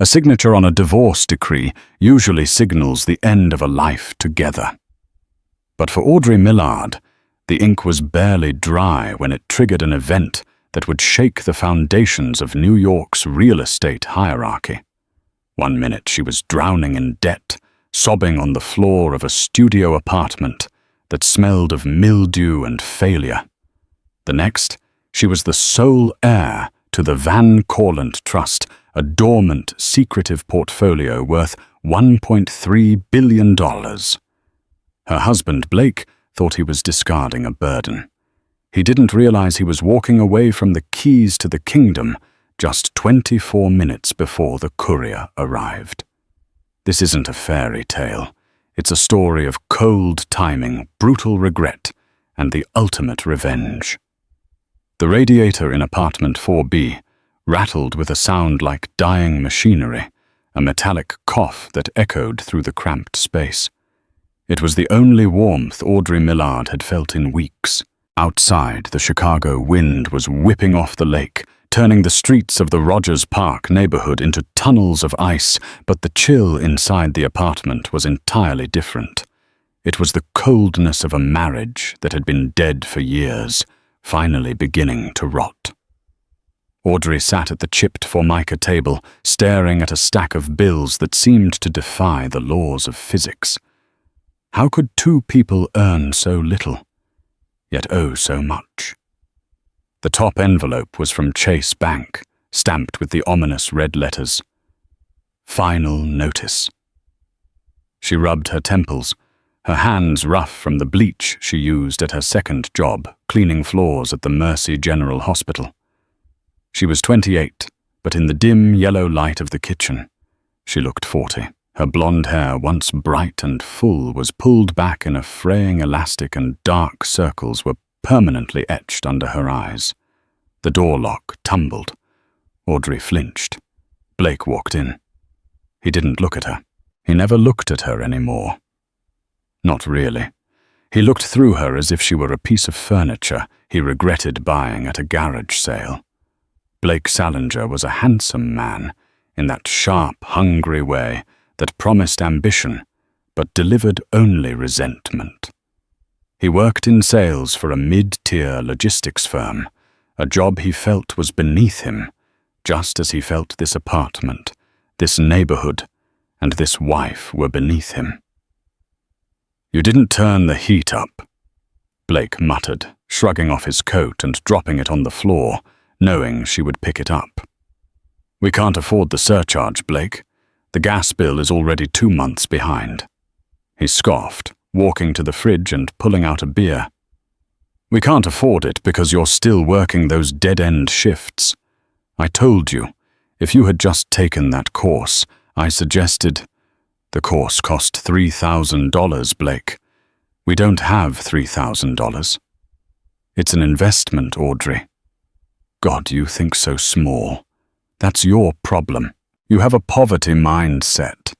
A signature on a divorce decree usually signals the end of a life together. But for Audrey Millard, the ink was barely dry when it triggered an event that would shake the foundations of New York's real estate hierarchy. One minute she was drowning in debt, sobbing on the floor of a studio apartment that smelled of mildew and failure. The next, she was the sole heir to the Van Cortlandt Trust, a dormant, secretive portfolio worth $1.3 billion. Her husband, Blake, thought he was discarding a burden. He didn't realize he was walking away from the keys to the kingdom just 24 minutes before the courier arrived. This isn't a fairy tale. It's a story of cold timing, brutal regret, and the ultimate revenge. The radiator in apartment 4B rattled with a sound like dying machinery, a metallic cough that echoed through the cramped space. It was the only warmth Audrey Millard had felt in weeks. Outside, the Chicago wind was whipping off the lake, turning the streets of the Rogers Park neighborhood into tunnels of ice, but the chill inside the apartment was entirely different. It was the coldness of a marriage that had been dead for years, finally beginning to rot. Audrey sat at the chipped Formica table, staring at a stack of bills that seemed to defy the laws of physics. How could two people earn so little, yet owe so much? The top envelope was from Chase Bank, stamped with the ominous red letters. Final notice. She rubbed her temples, her hands rough from the bleach she used at her second job, cleaning floors at the Mercy General Hospital. She was 28, but in the dim yellow light of the kitchen, she looked 40. Her blonde hair, once bright and full, was pulled back in a fraying elastic, and dark circles were permanently etched under her eyes. The door lock tumbled. Audrey flinched. Blake walked in. He didn't look at her. He never looked at her anymore. Not really. He looked through her as if she were a piece of furniture he regretted buying at a garage sale. Blake Salinger was a handsome man, in that sharp, hungry way that promised ambition, but delivered only resentment. He worked in sales for a mid-tier logistics firm, a job he felt was beneath him, just as he felt this apartment, this neighborhood, and this wife were beneath him. "You didn't turn the heat up," Blake muttered, shrugging off his coat and dropping it on the floor, knowing she would pick it up. "We can't afford the surcharge, Blake. The gas bill is already 2 months behind." He scoffed, walking to the fridge and pulling out a beer. "We can't afford it because you're still working those dead-end shifts. I told you, if you had just taken that course, I suggested—" "The course cost $3,000, Blake. We don't have $3,000. It's an investment, Audrey. God, you think so small. That's your problem. You have a poverty mindset."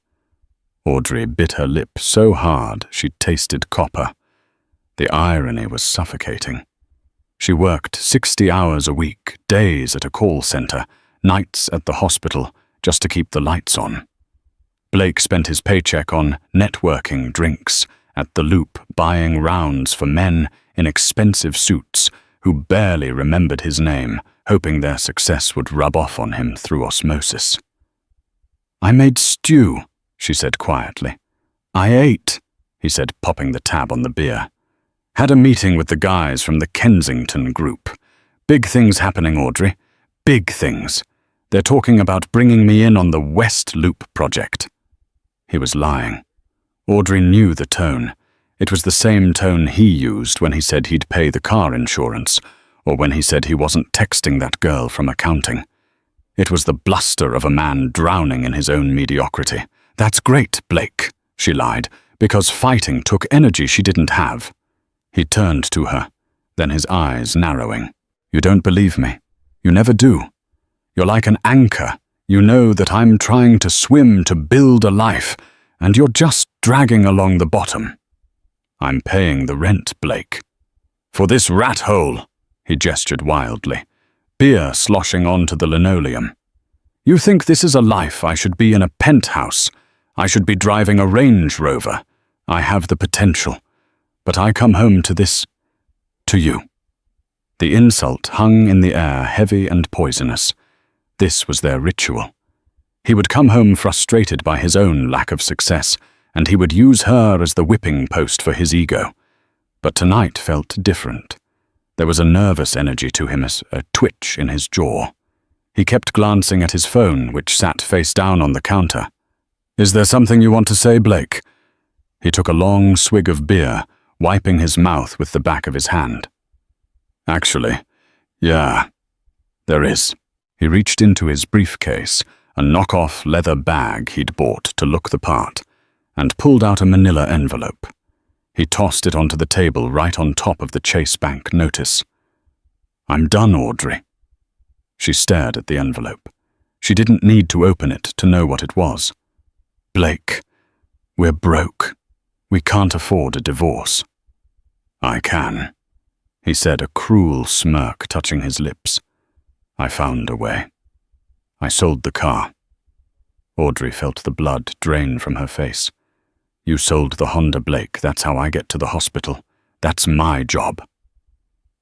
Audrey bit her lip so hard she tasted copper. The irony was suffocating. She worked 60 hours a week, days at a call center, nights at the hospital, just to keep the lights on. Blake spent his paycheck on networking drinks, at the Loop, buying rounds for men in expensive suits who barely remembered his name, hoping their success would rub off on him through osmosis. "I made stew," she said quietly. "I ate," he said, popping the tab on the beer. "Had a meeting with the guys from the Kensington group. Big things happening, Audrey. Big things. They're talking about bringing me in on the West Loop project." He was lying. Audrey knew the tone. It was the same tone he used when he said he'd pay the car insurance, or when he said he wasn't texting that girl from accounting. It was the bluster of a man drowning in his own mediocrity. "That's great, Blake," she lied, "because fighting took energy she didn't have." He turned to her, then his eyes narrowing. "You don't believe me. You never do. You're like an anchor. You know that I'm trying to swim to build a life, and you're just dragging along the bottom." "I'm paying the rent, Blake. For this rat hole," he gestured wildly, beer sloshing onto the linoleum. You think this is a life I should be in a penthouse. I should be driving a Range Rover. I have the potential. But I come home to this, to you." The insult hung in the air, heavy and poisonous. This was their ritual. He would come home frustrated by his own lack of success, and he would use her as the whipping post for his ego. But tonight felt different. There was a nervous energy to him, a twitch in his jaw. He kept glancing at his phone, which sat face down on the counter. "Is there something you want to say, Blake?" He took a long swig of beer, wiping his mouth with the back of his hand. "Actually, yeah, there is." He reached into his briefcase, a knockoff leather bag he'd bought to look the part, and pulled out a manila envelope. He tossed it onto the table right on top of the Chase Bank notice. "I'm done, Audrey." She stared at the envelope. She didn't need to open it to know what it was. "Blake, we're broke. We can't afford a divorce." "I can," he said, a cruel smirk touching his lips. "I found a way. I sold the car." Audrey felt the blood drain from her face. "You sold the Honda, Blake. That's how I get to the hospital. That's my job."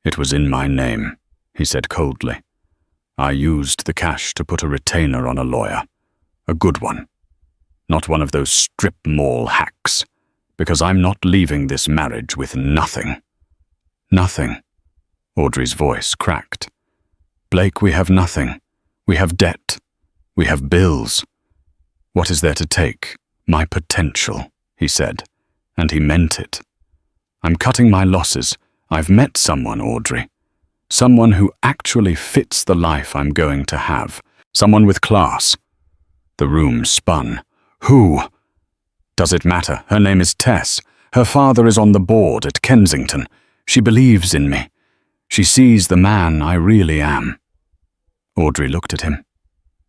"It was in my name," he said coldly. "I used the cash to put a retainer on a lawyer. A good one. Not one of those strip mall hacks. Because I'm not leaving this marriage with nothing." "Nothing?" Audrey's voice cracked. "Blake, we have nothing. We have debt. We have bills. What is there to take? My potential," he said, and he meant it. "I'm cutting my losses. I've met someone, Audrey. Someone who actually fits the life I'm going to have. Someone with class." The room spun. "Who?" "Does it matter? Her name is Tess. Her father is on the board at Kensington. She believes in me. She sees the man I really am." Audrey looked at him.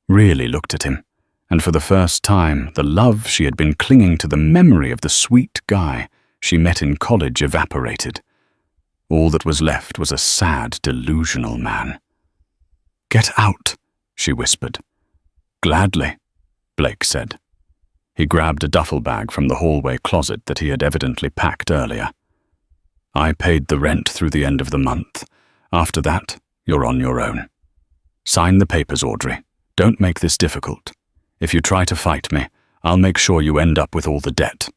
Really looked at him. And for the first time, the love she had been clinging to, the memory of the sweet guy she met in college, evaporated. All that was left was a sad, delusional man. "Get out," she whispered. "Gladly," Blake said. He grabbed a duffel bag from the hallway closet that he had evidently packed earlier. "I paid the rent through the end of the month. After that, you're on your own. Sign the papers, Audrey. Don't make this difficult. If you try to fight me, I'll make sure you end up with all the debt."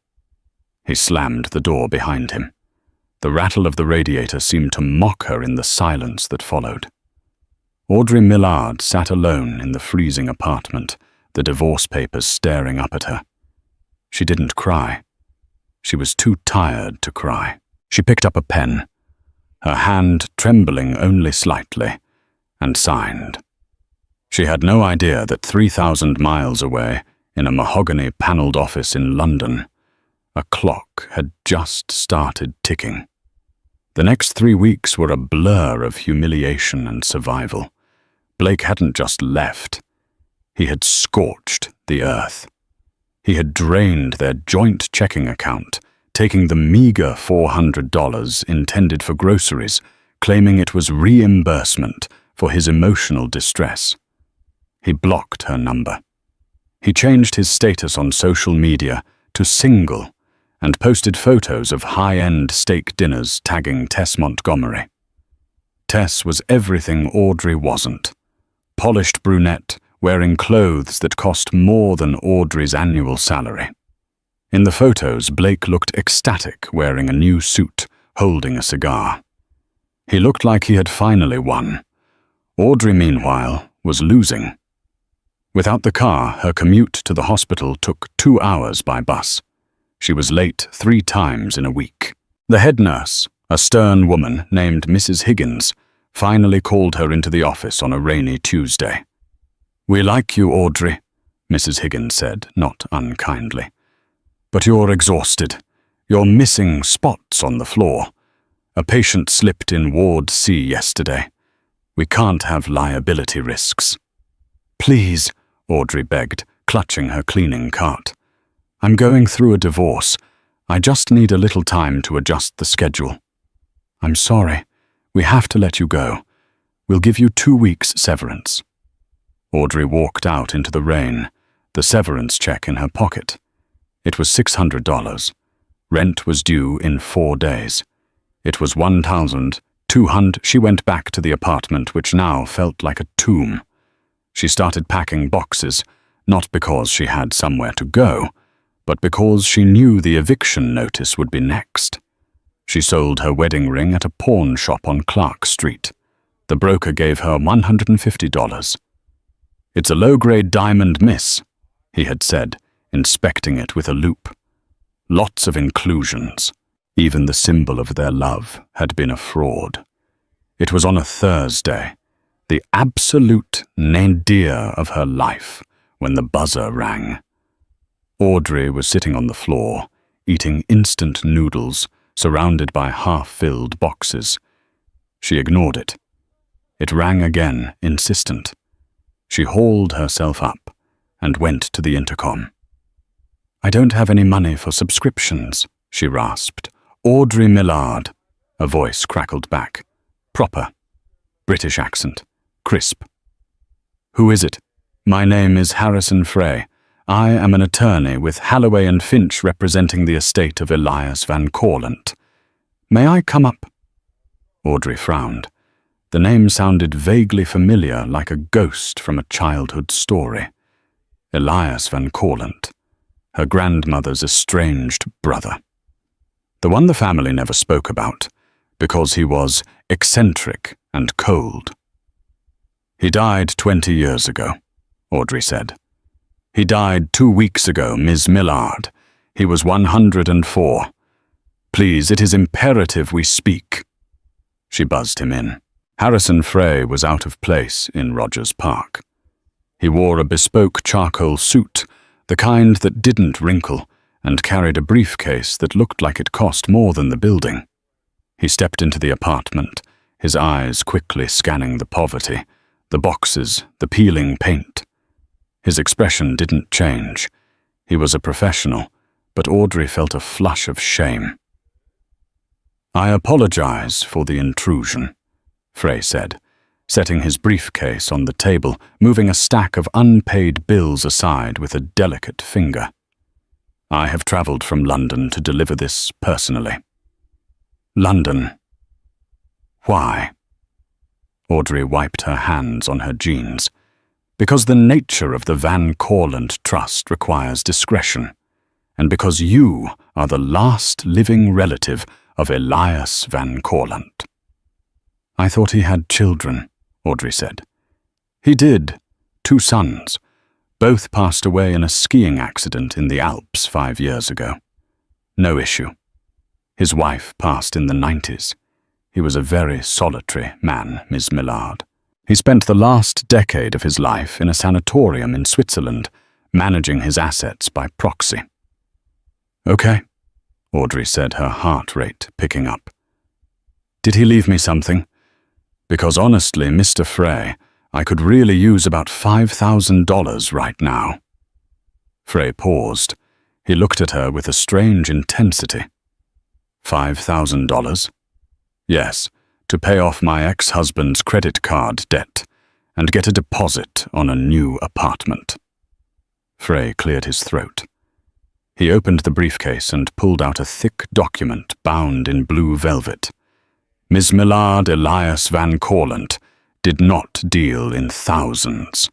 He slammed the door behind him. The rattle of the radiator seemed to mock her in the silence that followed. Audrey Millard sat alone in the freezing apartment, the divorce papers staring up at her. She didn't cry. She was too tired to cry. She picked up a pen, her hand trembling only slightly, and signed. She had no idea that 3,000 miles away, in a mahogany-panelled office in London, a clock had just started ticking. The next 3 weeks were a blur of humiliation and survival. Blake hadn't just left. He had scorched the earth. He had drained their joint checking account, taking the meager $400 intended for groceries, claiming it was reimbursement for his emotional distress. He blocked her number. He changed his status on social media to single and posted photos of high-end steak dinners tagging Tess Montgomery. Tess was everything Audrey wasn't. Polished brunette, wearing clothes that cost more than Audrey's annual salary. In the photos, Blake looked ecstatic, wearing a new suit, holding a cigar. He looked like he had finally won. Audrey, meanwhile, was losing. Without the car, her commute to the hospital took 2 hours by bus. She was late 3 times in a week. The head nurse, a stern woman named Mrs. Higgins, finally called her into the office on a rainy Tuesday. "We like you, Audrey," Mrs. Higgins said, not unkindly. "But you're exhausted. You're missing spots on the floor. A patient slipped in Ward C yesterday. We can't have liability risks." "Please," Audrey begged, clutching her cleaning cart. "I'm going through a divorce. I just need a little time to adjust the schedule." "I'm sorry. We have to let you go. We'll give you 2 weeks severance." Audrey walked out into the rain, the severance check in her pocket. It was $600. Rent was due in 4 days. It was $1,200. She went back to the apartment, which now felt like a tomb. She started packing boxes, not because she had somewhere to go, but because she knew the eviction notice would be next. She sold her wedding ring at a pawn shop on Clark Street. The broker gave her $150. "It's a low-grade diamond, miss," he had said, inspecting it with a loupe. Lots of inclusions. Even the symbol of their love had been a fraud. It was on a Thursday, the absolute nadir of her life, when the buzzer rang. Audrey was sitting on the floor, eating instant noodles, surrounded by half-filled boxes. She ignored it. It rang again, insistent. She hauled herself up and went to the intercom. "I don't have any money for subscriptions," she rasped. "Audrey Millard," a voice crackled back. Proper. British accent. Crisp. "Who is it?" "My name is Harrison Frey. I am an attorney with Halloway and Finch representing the estate of Elias Van Corleant. May I come up?" Audrey frowned. The name sounded vaguely familiar, like a ghost from a childhood story. Elias Van Corleant, her grandmother's estranged brother. The one the family never spoke about, because he was eccentric and cold. "He died 20 years ago," Audrey said. "He died 2 weeks ago, Ms. Millard. He was 104. Please, it is imperative we speak." She buzzed him in. Harrison Frey was out of place in Rogers Park. He wore a bespoke charcoal suit, the kind that didn't wrinkle, and carried a briefcase that looked like it cost more than the building. He stepped into the apartment, his eyes quickly scanning the poverty, the boxes, the peeling paint. His expression didn't change. He was a professional, but Audrey felt a flush of shame. "I apologize for the intrusion," Frey said, setting his briefcase on the table, moving a stack of unpaid bills aside with a delicate finger. "I have traveled from London to deliver this personally." "London? Why?" Audrey wiped her hands on her jeans. "Because the nature of the Van Corleant Trust requires discretion, and because you are the last living relative of Elias Van Corleant." "I thought he had children," Audrey said. "He did. 2 sons. Both passed away in a skiing accident in the Alps 5 years ago. No issue. His wife passed in the 90s. He was a very solitary man, Ms. Millard. He spent the last decade of his life in a sanatorium in Switzerland, managing his assets by proxy." "Okay," Audrey said, her heart rate picking up. "Did he leave me something? Because honestly, Mr. Frey, I could really use about $5,000 right now." Frey paused. He looked at her with a strange intensity. $5,000? "Yes, to pay off my ex-husband's credit card debt and get a deposit on a new apartment." Frey cleared his throat. He opened the briefcase and pulled out a thick document bound in blue velvet. Ms. Millard Elias Van Corleant did not deal in thousands.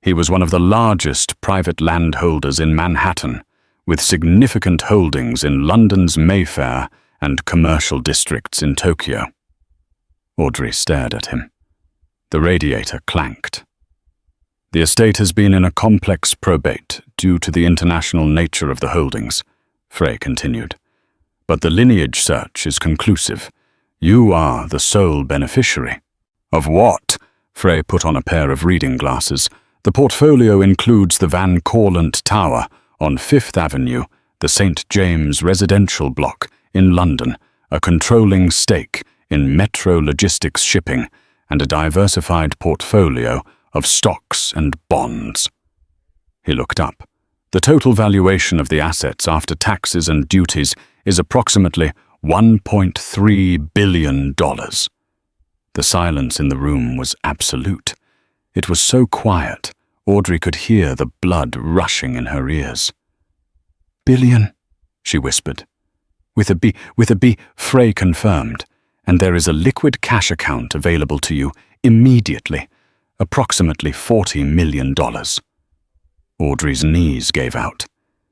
He was one of the largest private landholders in Manhattan, with significant holdings in London's Mayfair and commercial districts in Tokyo. Audrey stared at him. The radiator clanked. "The estate has been in a complex probate due to the international nature of the holdings," Frey continued. "But the lineage search is conclusive. You are the sole beneficiary." "Of what?" Frey put on a pair of reading glasses. "The portfolio includes the Van Corleant Tower on 5th Avenue, the St. James residential block in London, a controlling stake in Metro Logistics Shipping, and a diversified portfolio of stocks and bonds." He looked up. "The total valuation of the assets after taxes and duties is approximately $1.3 billion. The silence in the room was absolute. It was so quiet, Audrey could hear the blood rushing in her ears. "Billion," she whispered. With a B, Frey confirmed, "and there is a liquid cash account available to you immediately, approximately $40 million. Audrey's knees gave out.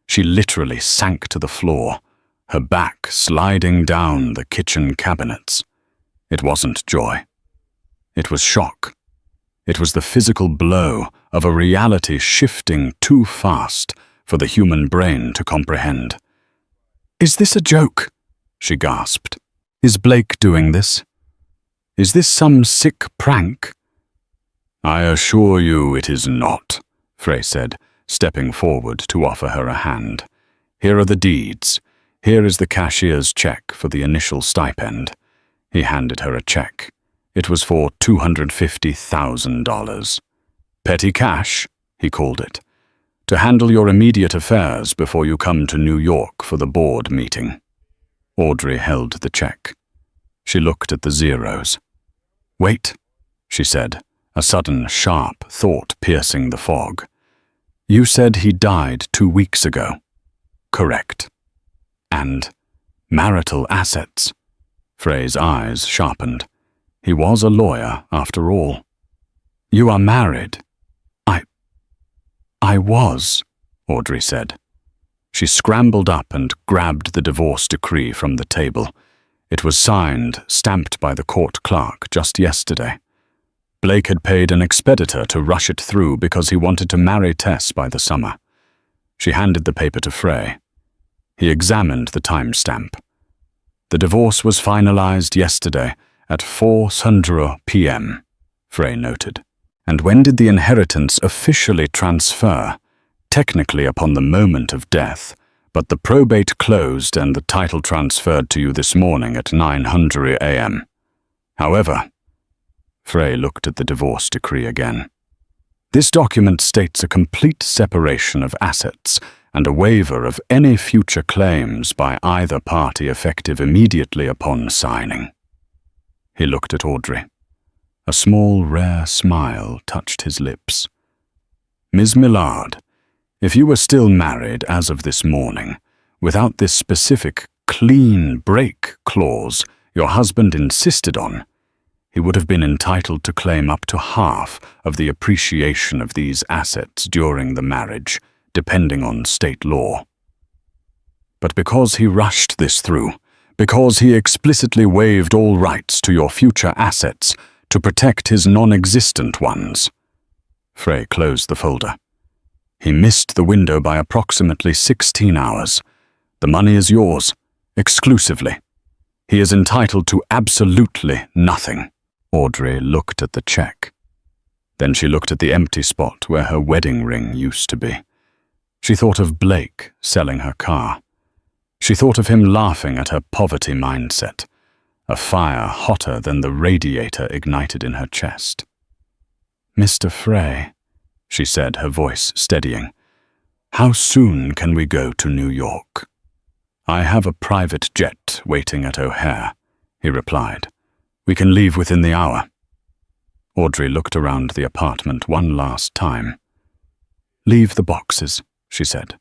She literally sank to the floor, her back sliding down the kitchen cabinets. It wasn't joy. It was shock. It was the physical blow of a reality shifting too fast for the human brain to comprehend. "Is this a joke?" she gasped. "Is Blake doing this? Is this some sick prank?" "I assure you it is not," Frey said, stepping forward to offer her a hand. "Here are the deeds. Here is the cashier's check for the initial stipend." He handed her a check. It was for $250,000. "Petty cash," he called it, "to handle your immediate affairs before you come to New York for the board meeting." Audrey held the check. She looked at the zeros. "Wait," she said, a sudden sharp thought piercing the fog. "You said he died 2 weeks ago." "Correct." "And marital assets." Frey's eyes sharpened. He was a lawyer, after all. "You are married." I was," Audrey said. She scrambled up and grabbed the divorce decree from the table. It was signed, stamped by the court clerk just yesterday. Blake had paid an expeditor to rush it through because he wanted to marry Tess by the summer. She handed the paper to Frey. He examined the timestamp. The divorce was finalized yesterday at 4:00 p.m., Frey noted. "And when did the inheritance officially transfer? Technically upon the moment of death, but the probate closed and the title transferred to you this morning at 9:00 a.m. However," Frey looked at the divorce decree again, "this document states a complete separation of assets and a waiver of any future claims by either party effective immediately upon signing." He looked at Audrey. A small, rare smile touched his lips. "Ms. Millard, if you were still married as of this morning, without this specific clean break clause your husband insisted on, he would have been entitled to claim up to half of the appreciation of these assets during the marriage, depending on state law. But because he rushed this through, because he explicitly waived all rights to your future assets to protect his non-existent ones," Frey closed the folder, "he missed the window by approximately 16 hours. The money is yours, exclusively. He is entitled to absolutely nothing." Audrey looked at the check. Then she looked at the empty spot where her wedding ring used to be. She thought of Blake selling her car. She thought of him laughing at her poverty mindset, a fire hotter than the radiator ignited in her chest. "Mr. Frey," she said, her voice steadying, "how soon can we go to New York?" "I have a private jet waiting at O'Hare," he replied. "We can leave within the hour." Audrey looked around the apartment one last time. "Leave the boxes," she said.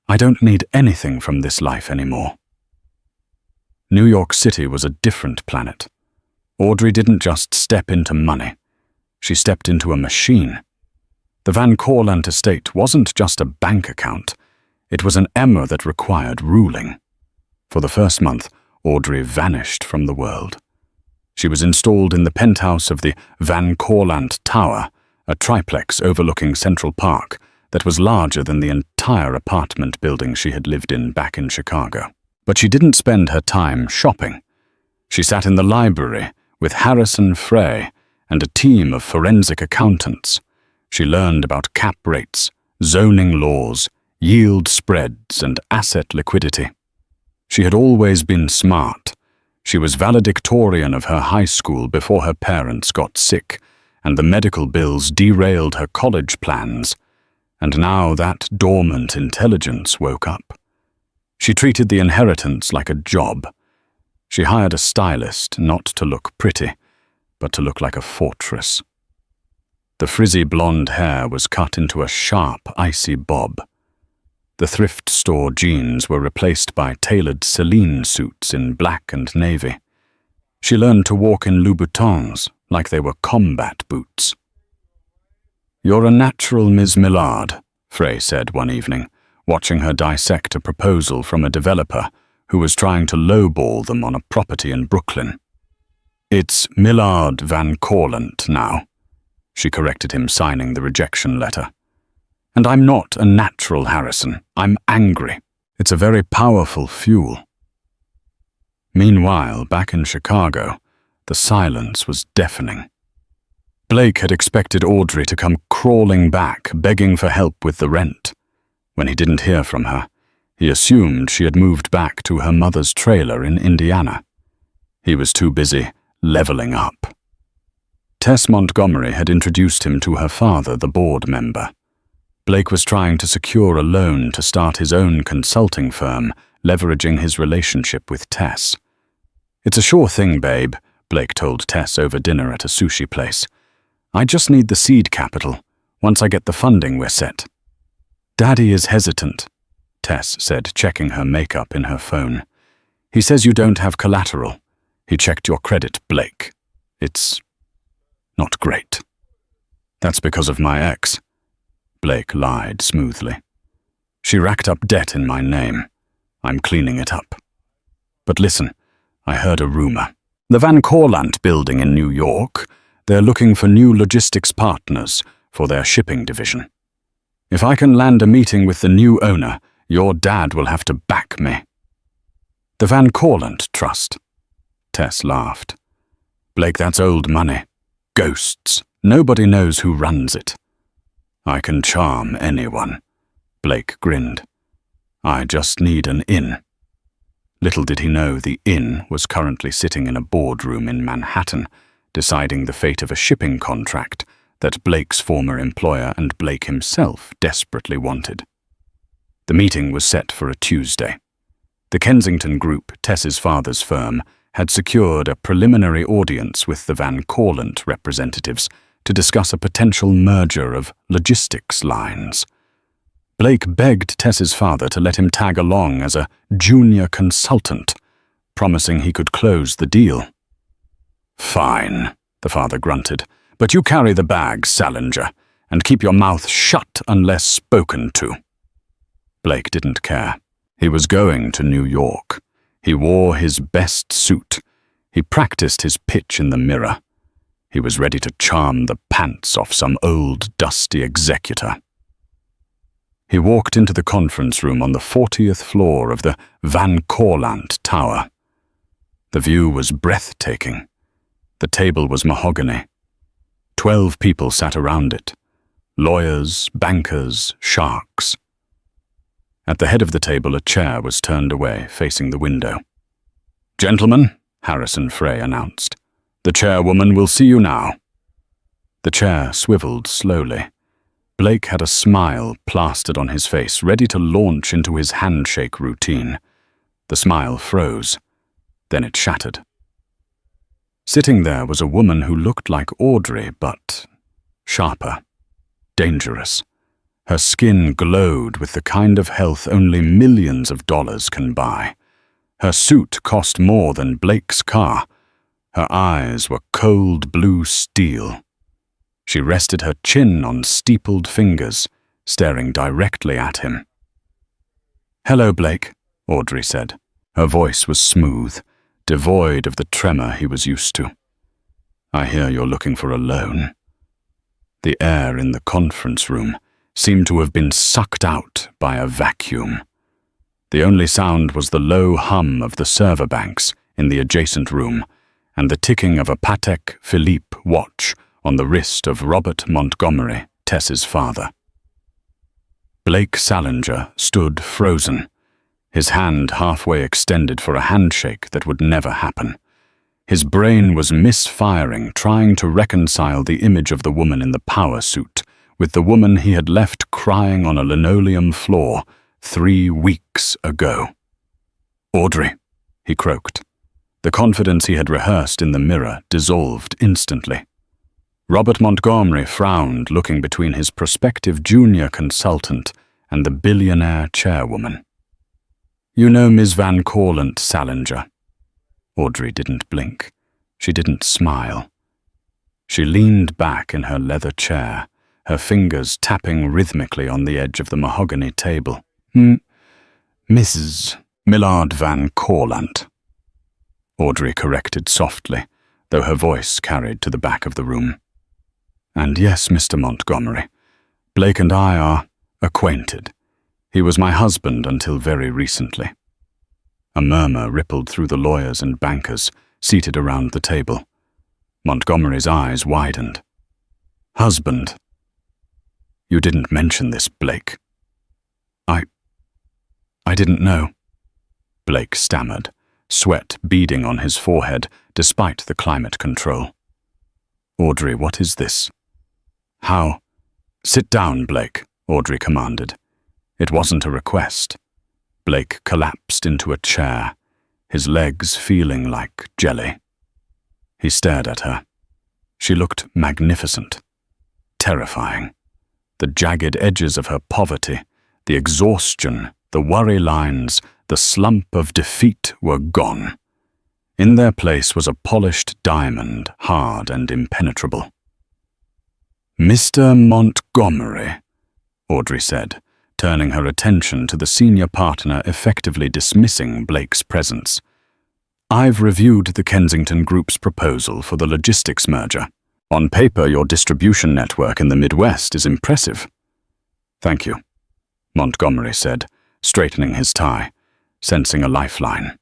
"I don't need anything from this life anymore." New York City was a different planet. Audrey didn't just step into money. She stepped into a machine. The Van Corland estate wasn't just a bank account. It was an emma that required ruling. For the first month, Audrey vanished from the world. She was installed in the penthouse of the Van Corland Tower, a triplex overlooking Central Park that was larger than the entire apartment building she had lived in back in Chicago. But she didn't spend her time shopping. She sat in the library with Harrison Frey and a team of forensic accountants. She learned about cap rates, zoning laws, yield spreads, and asset liquidity. She had always been smart. She was valedictorian of her high school before her parents got sick, and the medical bills derailed her college plans. And now that dormant intelligence woke up. She treated the inheritance like a job. She hired a stylist not to look pretty, but to look like a fortress. The frizzy blonde hair was cut into a sharp, icy bob. The thrift store jeans were replaced by tailored Celine suits in black and navy. She learned to walk in Louboutins like they were combat boots. "You're a natural, Miss Millard," Frey said one evening, watching her dissect a proposal from a developer who was trying to lowball them on a property in Brooklyn. "It's Millard Van Cortlandt now," she corrected him, signing the rejection letter. "And I'm not a natural, Harrison. I'm angry. It's a very powerful fuel." Meanwhile, back in Chicago, the silence was deafening. Blake had expected Audrey to come crawling back, begging for help with the rent. When he didn't hear from her, he assumed she had moved back to her mother's trailer in Indiana. He was too busy leveling up. Tess Montgomery had introduced him to her father, the board member. Blake was trying to secure a loan to start his own consulting firm, leveraging his relationship with Tess. "It's a sure thing, babe," Blake told Tess over dinner at a sushi place. "I just need the seed capital. Once I get the funding, we're set." "Daddy is hesitant," Tess said, checking her makeup in her phone. "He says you don't have collateral. He checked your credit, Blake. It's not great." "That's because of my ex," Blake lied smoothly. "She racked up debt in my name. I'm cleaning it up. But listen, I heard a rumor. The Van Cortlandt building in New York, they're looking for new logistics partners for their shipping division. If I can land a meeting with the new owner, your dad will have to back me." "The Van Cortlandt Trust," Tess laughed. "Blake, that's old money. Ghosts. Nobody knows who runs it." "I can charm anyone," Blake grinned. "I just need an in." Little did he know the in was currently sitting in a boardroom in Manhattan, deciding the fate of a shipping contract that Blake's former employer and Blake himself desperately wanted. The meeting was set for a Tuesday. The Kensington Group, Tess's father's firm, had secured a preliminary audience with the Van Cortlandt representatives to discuss a potential merger of logistics lines. Blake begged Tess's father to let him tag along as a junior consultant, promising he could close the deal. "Fine," the father grunted, "but you carry the bag, Salinger, and keep your mouth shut unless spoken to." Blake didn't care. He was going to New York. He wore his best suit. He practiced his pitch in the mirror. He was ready to charm the pants off some old, dusty executor. He walked into the conference room on the 40th floor of the Van Cortlandt Tower. The view was breathtaking. The table was mahogany. 12 people sat around it. Lawyers, bankers, sharks. At the head of the table, a chair was turned away, facing the window. "Gentlemen," Harrison Frey announced, "the chairwoman will see you now." The chair swiveled slowly. Blake had a smile plastered on his face, ready to launch into his handshake routine. The smile froze. Then it shattered. Sitting there was a woman who looked like Audrey, but sharper, dangerous. Her skin glowed with the kind of health only millions of dollars can buy. Her suit cost more than Blake's car. Her eyes were cold blue steel. She rested her chin on steepled fingers, staring directly at him. "Hello, Blake," Audrey said. Her voice was smooth, devoid of the tremor he was used to. "I hear you're looking for a loan." The air in the conference room seemed to have been sucked out by a vacuum. The only sound was the low hum of the server banks in the adjacent room and the ticking of a Patek Philippe watch on the wrist of Robert Montgomery, Tess's father. Blake Salinger stood frozen, his hand halfway extended for a handshake that would never happen. His brain was misfiring, trying to reconcile the image of the woman in the power suit with the woman he had left crying on a linoleum floor 3 weeks ago. "Audrey," he croaked. The confidence he had rehearsed in the mirror dissolved instantly. Robert Montgomery frowned, looking between his prospective junior consultant and the billionaire chairwoman. "You know Ms. Van Cortlandt Salinger?" Audrey didn't blink. She didn't smile. She leaned back in her leather chair, her fingers tapping rhythmically on the edge of the mahogany table. "Mrs. Millard Van Cortlandt," Audrey corrected softly, though her voice carried to the back of the room. "And yes, Mr. Montgomery, Blake and I are acquainted. He was my husband until very recently." A murmur rippled through the lawyers and bankers seated around the table. Montgomery's eyes widened. "Husband? You didn't mention this, Blake." I didn't know," Blake stammered, sweat beading on his forehead despite the climate control. "Audrey, what is this? How?" "Sit down, Blake," Audrey commanded. It wasn't a request. Blake collapsed into a chair, his legs feeling like jelly. He stared at her. She looked magnificent, terrifying. The jagged edges of her poverty, the exhaustion, the worry lines, the slump of defeat were gone. In their place was a polished diamond, hard and impenetrable. "Mr. Montgomery," Audrey said, turning her attention to the senior partner effectively dismissing Blake's presence. "I've reviewed the Kensington Group's proposal for the logistics merger. On paper, your distribution network in the Midwest is impressive." "Thank you," Montgomery said, straightening his tie, sensing a lifeline.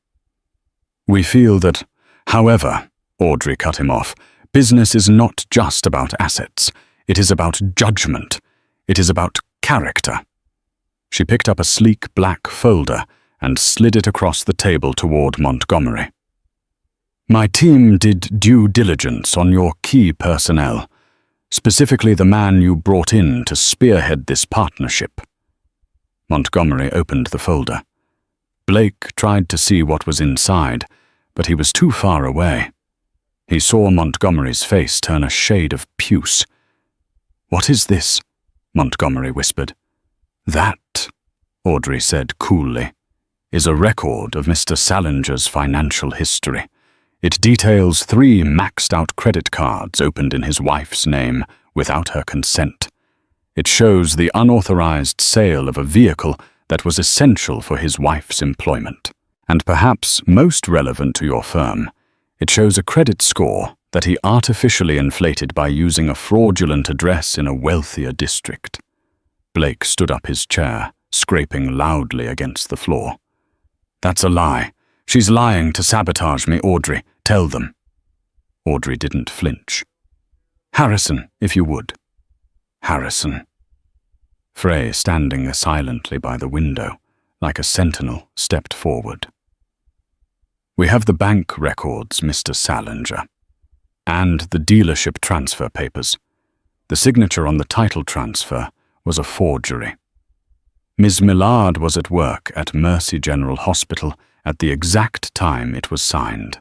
"We feel that, however," Audrey cut him off, "business is not just about assets. It is about judgment. It is about character." She picked up a sleek black folder and slid it across the table toward Montgomery. "My team did due diligence on your key personnel, specifically the man you brought in to spearhead this partnership." Montgomery opened the folder. Blake tried to see what was inside, but he was too far away. He saw Montgomery's face turn a shade of puce. "What is this?" Montgomery whispered. "That," Audrey said coolly, "is a record of Mr. Salinger's financial history. It details 3 maxed-out credit cards opened in his wife's name without her consent. It shows the unauthorized sale of a vehicle that was essential for his wife's employment. And perhaps most relevant to your firm, it shows a credit score that he artificially inflated by using a fraudulent address in a wealthier district." Blake stood up his chair, scraping loudly against the floor. "That's a lie. She's lying to sabotage me, Audrey. Tell them." Audrey didn't flinch. "Harrison, if you would." "Harrison." Frey, standing silently by the window, like a sentinel, stepped forward. "We have the bank records, Mr. Salinger, and the dealership transfer papers. The signature on the title transfer was a forgery. Ms. Millard was at work at Mercy General Hospital at the exact time it was signed."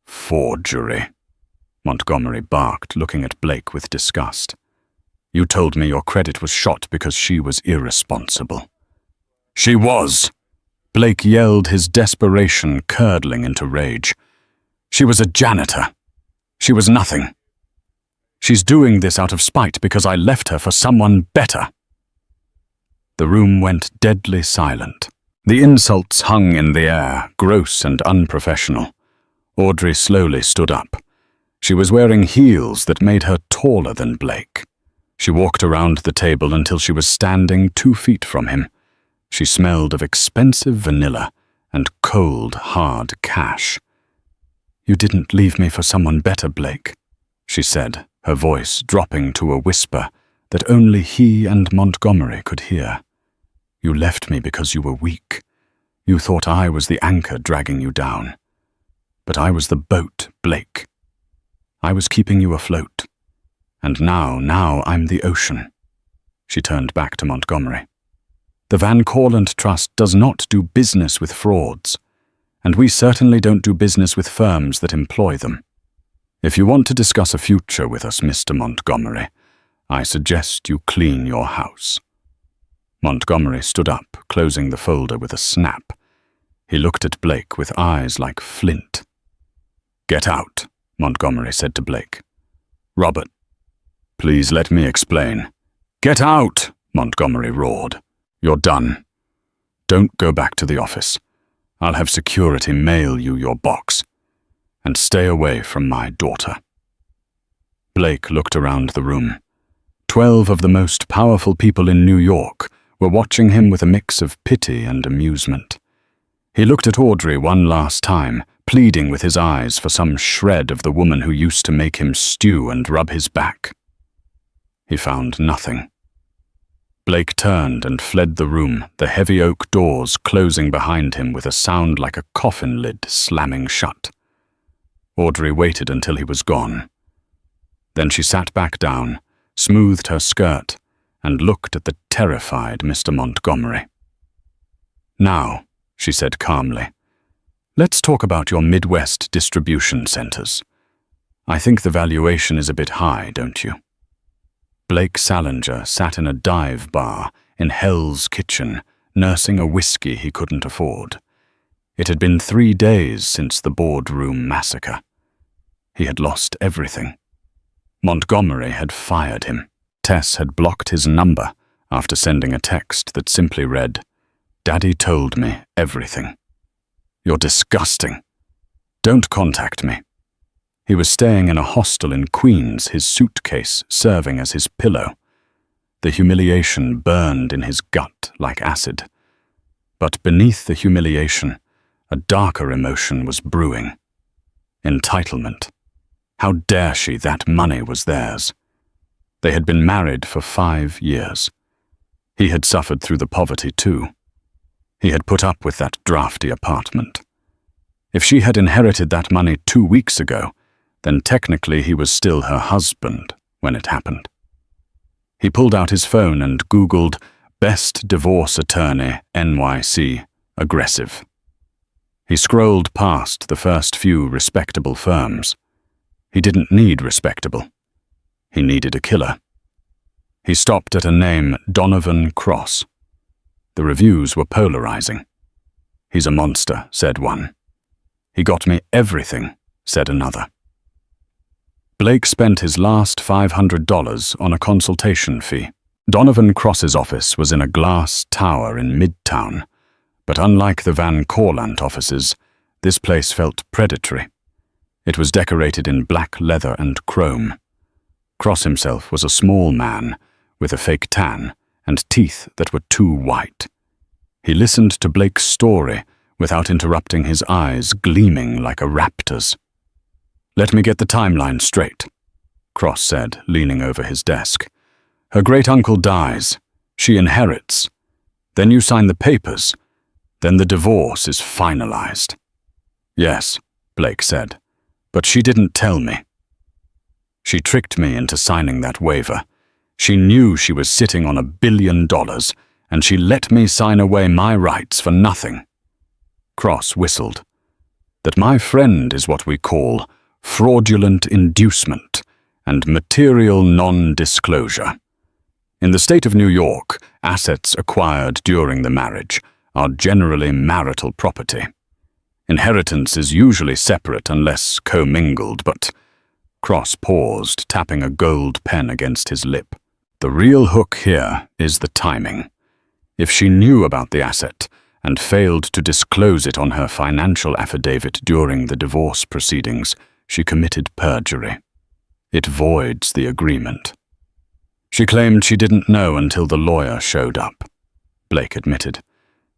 "Forgery," Montgomery barked, looking at Blake with disgust. "You told me your credit was shot because she was irresponsible." "She was!" Blake yelled, his desperation curdling into rage. "She was a janitor. She was nothing. She's doing this out of spite because I left her for someone better." The room went deadly silent. The insults hung in the air, gross and unprofessional. Audrey slowly stood up. She was wearing heels that made her taller than Blake. She walked around the table until she was standing 2 feet from him. She smelled of expensive vanilla and cold, hard cash. "You didn't leave me for someone better, Blake," she said, her voice dropping to a whisper that only he and Montgomery could hear. "You left me because you were weak. You thought I was the anchor dragging you down. But I was the boat, Blake. I was keeping you afloat. And now I'm the ocean." She turned back to Montgomery. "The Van Cortlandt Trust does not do business with frauds, and we certainly don't do business with firms that employ them. If you want to discuss a future with us, Mr. Montgomery, I suggest you clean your house." Montgomery stood up, closing the folder with a snap. He looked at Blake with eyes like flint. "Get out," Montgomery said to Blake. "Robert, please let me explain." "Get out," Montgomery roared. "You're done. Don't go back to the office. I'll have security mail you your box. And stay away from my daughter." Blake looked around the room. 12 of the most powerful people in New York were watching him with a mix of pity and amusement. He looked at Audrey one last time, pleading with his eyes for some shred of the woman who used to make him stew and rub his back. He found nothing. Blake turned and fled the room, the heavy oak doors closing behind him with a sound like a coffin lid slamming shut. Audrey waited until he was gone. Then she sat back down, smoothed her skirt, and looked at the terrified Mr. Montgomery. "Now," she said calmly, "let's talk about your Midwest distribution centers. I think the valuation is a bit high, don't you?" Blake Salinger sat in a dive bar in Hell's Kitchen, nursing a whiskey he couldn't afford. It had been 3 days since the boardroom massacre. He had lost everything. Montgomery had fired him. Tess had blocked his number after sending a text that simply read, "Daddy told me everything. You're disgusting. Don't contact me." He was staying in a hostel in Queens, his suitcase serving as his pillow. The humiliation burned in his gut like acid. But beneath the humiliation, a darker emotion was brewing. Entitlement. How dare she, that money was theirs. They had been married for 5 years. He had suffered through the poverty too. He had put up with that drafty apartment. If she had inherited that money 2 weeks ago, then technically he was still her husband when it happened. He pulled out his phone and Googled "Best Divorce Attorney, NYC, Aggressive." He scrolled past the first few respectable firms. He didn't need respectable. He needed a killer. He stopped at a name, Donovan Cross. The reviews were polarizing. "He's a monster," said one. "He got me everything," said another. Blake spent his last $500 on a consultation fee. Donovan Cross's office was in a glass tower in Midtown, but unlike the Van Cortlandt offices, this place felt predatory. It was decorated in black leather and chrome. Cross himself was a small man with a fake tan and teeth that were too white. He listened to Blake's story without interrupting, his eyes gleaming like a raptor's. "Let me get the timeline straight," Cross said, leaning over his desk. "Her great-uncle dies. She inherits. Then you sign the papers. Then the divorce is finalized." "Yes," Blake said, "but she didn't tell me. She tricked me into signing that waiver. She knew she was sitting on $1 billion, and she let me sign away my rights for nothing." Cross whistled. "That, my friend, is what we call fraudulent inducement and material non-disclosure. In the state of New York, assets acquired during the marriage are generally marital property. Inheritance is usually separate unless commingled, but—" Cross paused, tapping a gold pen against his lip. "The real hook here is the timing. If she knew about the asset and failed to disclose it on her financial affidavit during the divorce proceedings, she committed perjury. It voids the agreement." "She claimed she didn't know until the lawyer showed up," Blake admitted,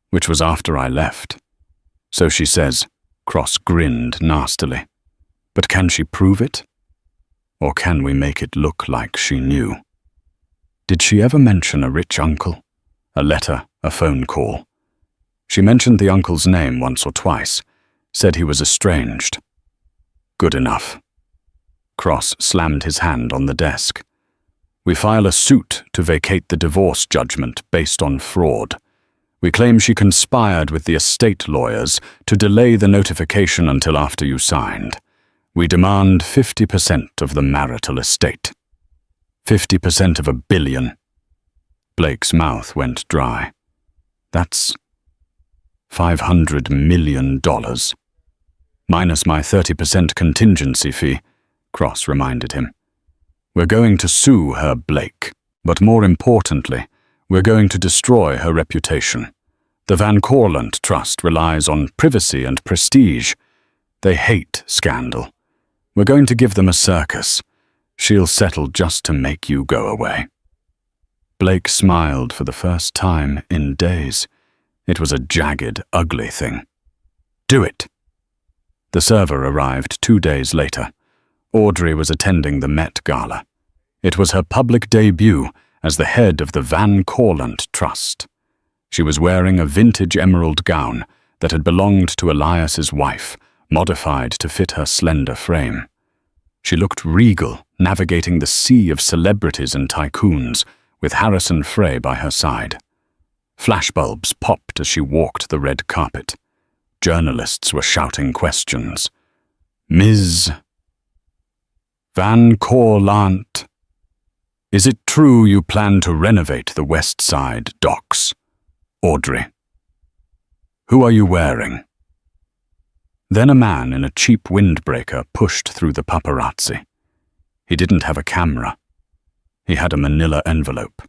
"which was after I left. So she says." Cross grinned nastily. "But can she prove it? Or can we make it look like she knew? Did she ever mention a rich uncle? A letter, a phone call?" "She mentioned the uncle's name once or twice, said he was estranged." "Good enough." Cross slammed his hand on the desk. "We file a suit to vacate the divorce judgment based on fraud. We claim she conspired with the estate lawyers to delay the notification until after you signed. We demand 50% of the marital estate. 50% of $1 billion. Blake's mouth went dry. That's $500 million. Minus my 30% contingency fee, Cross reminded him. We're going to sue her, Blake, but more importantly, we're going to destroy her reputation. The Van Cortlandt Trust relies on privacy and prestige. They hate scandal. We're going to give them a circus. She'll settle just to make you go away. Blake smiled for the first time in days. It was a jagged, ugly thing. Do it. The server arrived 2 days later. Audrey was attending the Met Gala. It was her public debut as the head of the Van Cortlandt Trust. She was wearing a vintage emerald gown that had belonged to Elias's wife, modified to fit her slender frame. She looked regal, navigating the sea of celebrities and tycoons, with Harrison Frey by her side. Flashbulbs popped as she walked the red carpet. Journalists were shouting questions. Ms. Van Cortlandt, is it true you plan to renovate the West Side docks? Audrey. Who are you wearing? Then a man in a cheap windbreaker pushed through the paparazzi. He didn't have a camera. He had a manila envelope.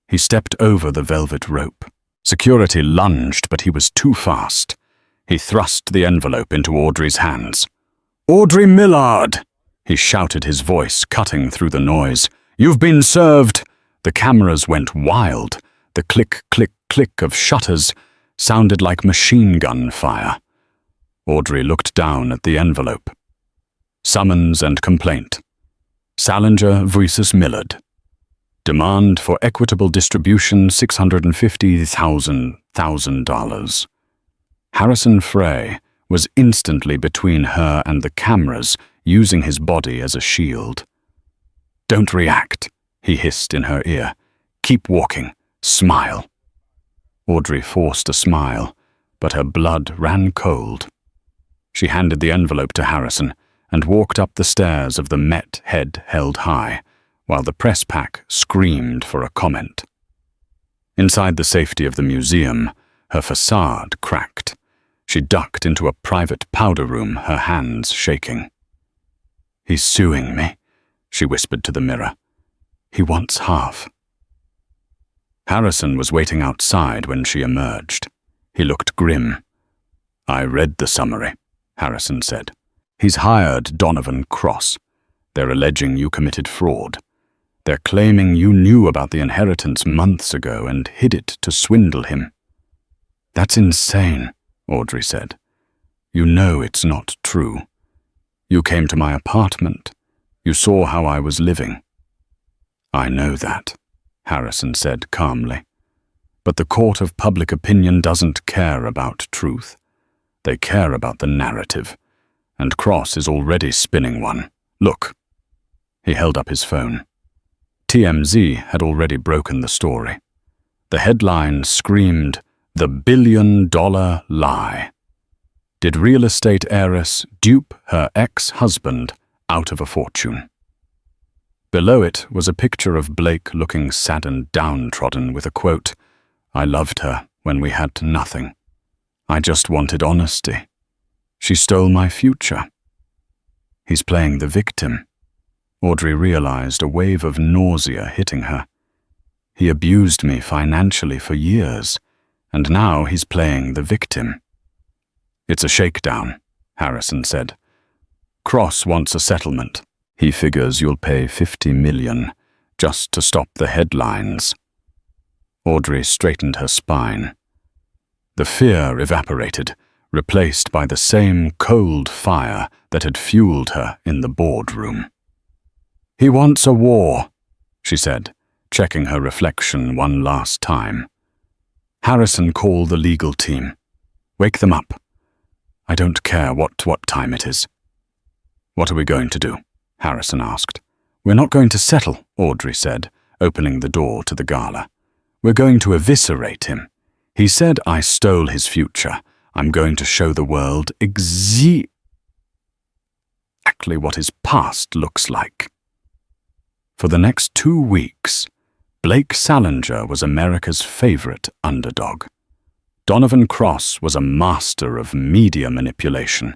He stepped over the velvet rope. Security lunged, but he was too fast. He thrust the envelope into Audrey's hands. Audrey Millard! He shouted, his voice cutting through the noise. You've been served! The cameras went wild. The click, click, click of shutters sounded like machine gun fire. Audrey looked down at the envelope. Summons and complaint. Salinger vs. Millard. Demand for equitable distribution $650,000. Harrison Frey was instantly between her and the cameras, using his body as a shield. Don't react, he hissed in her ear. Keep walking. Smile. Audrey forced a smile, but her blood ran cold. She handed the envelope to Harrison and walked up the stairs of the Met head held high, while the press pack screamed for a comment. Inside the safety of the museum, her facade cracked. She ducked into a private powder room, her hands shaking. He's suing me, she whispered to the mirror. He wants half. Harrison was waiting outside when she emerged. He looked grim. I read the summary, Harrison said. He's hired Donovan Cross. They're alleging you committed fraud. They're claiming you knew about the inheritance months ago and hid it to swindle him. That's insane, Audrey said. You know it's not true. You came to my apartment. You saw how I was living. I know that, Harrison said calmly. But the court of public opinion doesn't care about truth. They care about the narrative. And Cross is already spinning one. Look. He held up his phone. TMZ had already broken the story. The headline screamed, "The billion-dollar lie." Did real estate heiress dupe her ex-husband out of a fortune? Below it was a picture of Blake looking sad and downtrodden with a quote, "I loved her when we had nothing. I just wanted honesty. She stole my future." He's playing the victim. Audrey realized a wave of nausea hitting her. He abused me financially for years, and now he's playing the victim. It's a shakedown, Harrison said. Cross wants a settlement. He figures you'll pay $50 million just to stop the headlines. Audrey straightened her spine. The fear evaporated, replaced by the same cold fire that had fueled her in the boardroom. He wants a war, she said, checking her reflection one last time. Harrison, call the legal team. Wake them up. I don't care what time it is. What are we going to do? Harrison asked. We're not going to settle, Audrey said, opening the door to the gala. We're going to eviscerate him. He said I stole his future. I'm going to show the world exactly what his past looks like. For the next 2 weeks, Blake Salinger was America's favorite underdog. Donovan Cross was a master of media manipulation.